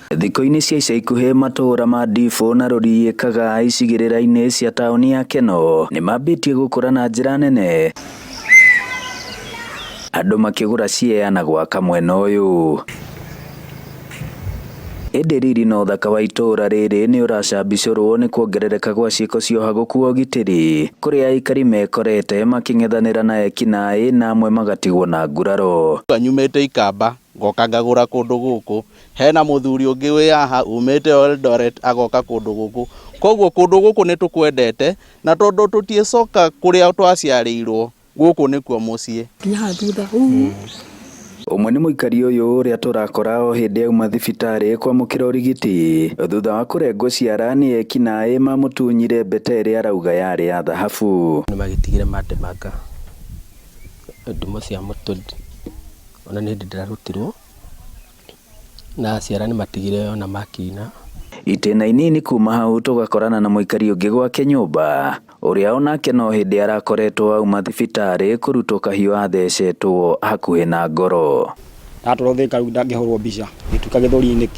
Thikũ-inĩ cia ica ikuhĩ matũũra ma Ndifũ na Rũriĩ Kaga icigĩrĩra-inĩ cia taũni ya Keno nĩ mambĩtie gũkũra na njĩra nene, andũ makĩgũra ciea na gwaka mwena ũyũ. Ĩndĩ riri na ũthaka wa itũũra rĩrĩ nĩ ũracambicũrwo nĩ kuongerereka gwa ciĩko cia ũhagũku wa ũgitĩri, kũrĩa aikari mekorete makĩng'ethanĩra na ekinaĩ na amwe magatigwo na nguraro. Nyumĩte Ikamba ngoka ngagũra kũndũ gũkũ, hena mũthuri ũngĩ wĩ haha umĩte Eldoret agoka kũndũ gũkũ, koguo kũndũ gũkũ nĩ tũkwendete na tondũ tũtiĩcoka kũrĩa twaciarĩirwo, gũkũ nĩkuo mũciĩ. Ũmwe nĩ mũikari ũyũ ũrĩa tũrakora o hĩndĩ auma thibitarĩ kwamũkĩra ũrigiti thutha wa kũrengwo ciara nĩ ekinaĩ mamũtunyire mbete ĩrĩa arauga yarĩ ya thahabu. Nĩ magĩtigire matemanga nduma cia mũtũri, ona nĩ hĩndĩ ndĩrarutirwo na ciara nĩ matigire ona makina. Itĩna inini kuma hau tũgakorana na mũikari ũngĩ gwake nyũmba, ũrĩa onake no hĩndĩ arakoretwo auma thibitarĩ kũrutwo kahiũ athecetwo hakuhĩ na ngoro. Ndatwarwo thĩka rĩu ndangĩhũrwo mbica, gĩtuĩka gĩthũri-inĩ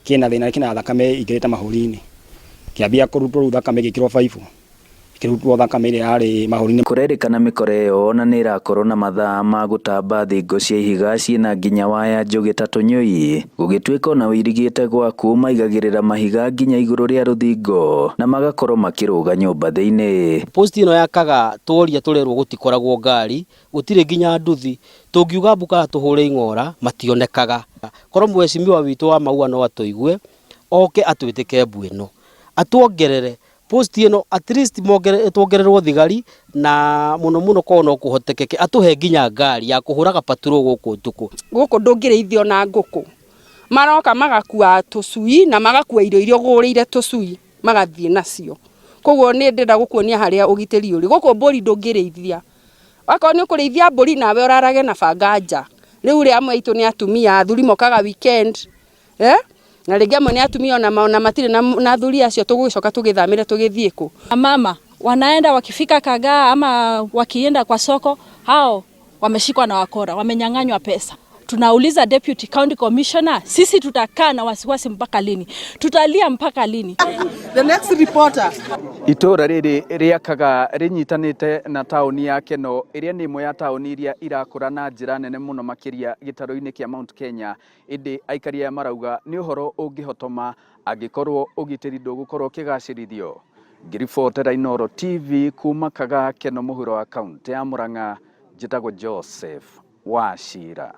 kĩna thĩna, kĩna thakame ingĩrĩte mahũri-inĩ, kĩambia kũrutwo rĩu thakame gĩkĩrwo baibũ, ikĩrutwo thakame ĩrĩa yarĩ mahũri-inĩ. Kũrerĩkana mĩkora ĩyo ona nĩ ĩrakorwo na mathaa ma gũtamba thingo cia ihiga ciĩna nginya waya njũgĩ ta tũnyũi, gũgĩtuĩka ona ũirigĩte gwaku maigagĩrĩra mahiga nginya igũrũ rĩa rũthingo na magakorwo makĩrũga nyũmba thĩinĩ. Post ĩno yakaga tworia tũrerwo gũtikoragwo ngari, gũtirĩ nginya nduthi, tũngiuga mbuka tũhũre ing'ora mationekaga. Korwo mheshimiwa witũ wa Maua no atũigue, oke atwĩtĩke mbu ĩno atuongerere post ĩno, at least tuongererwo thigari na mũno korwo no kũhotekeke atuhe nginya ngari ya kũhũraga patrol gũkũ ũtukũ. Gũkũ ndũngĩrĩithio na ngũkũ, maroka magakua tũcui na magakua irio iria ũgũrĩire tũcui magathiĩ nacio, koguo nĩ ndĩrenda gũkuonia harĩa ũgitĩri ũrĩ. Gũkũ mbũri ndũngĩrĩithia, wakorwo nĩ ũkũrĩithia mbũri nawe ũrarage na banga nja. Rĩu rĩa amwe aitũ nĩ atumia, athuri mokaga weekend na rĩngĩ amwe nĩ atumia na matirĩ na athuri acio, tũgũgĩcoka tũgĩthamĩre tũgĩthiĩ kũ? Mama wanaenda wakifika Kagaa ama wakienda kwa soko, hao wameshikwa na wakora, wamenyang'anywa pesa. Tunauliza Deputy County Commissioner, sisi tutakaa na wasiwasi mpaka lini? Tutalia mpaka lini? The next reporter. Itũũra rĩrĩ rĩa Kaga rĩnyitanĩte na taũni ya Keno ĩrĩa nĩ ĩmwe ya taũni iria irakũra na njĩra nene mũno makĩria gĩtarũ-inĩ kĩa Mount Kenya. Ĩndĩ aikari aya marauga nĩ ũhoro ũngĩhotoma angĩkorwo ũgitĩri ndũgũkorwo ũkĩgacĩrithio. Ngĩribotera Inooro TV kuma Kaga, Keno, mũhuro wa kaunti ya Murang'a, njĩtagwo Joseph Wachira.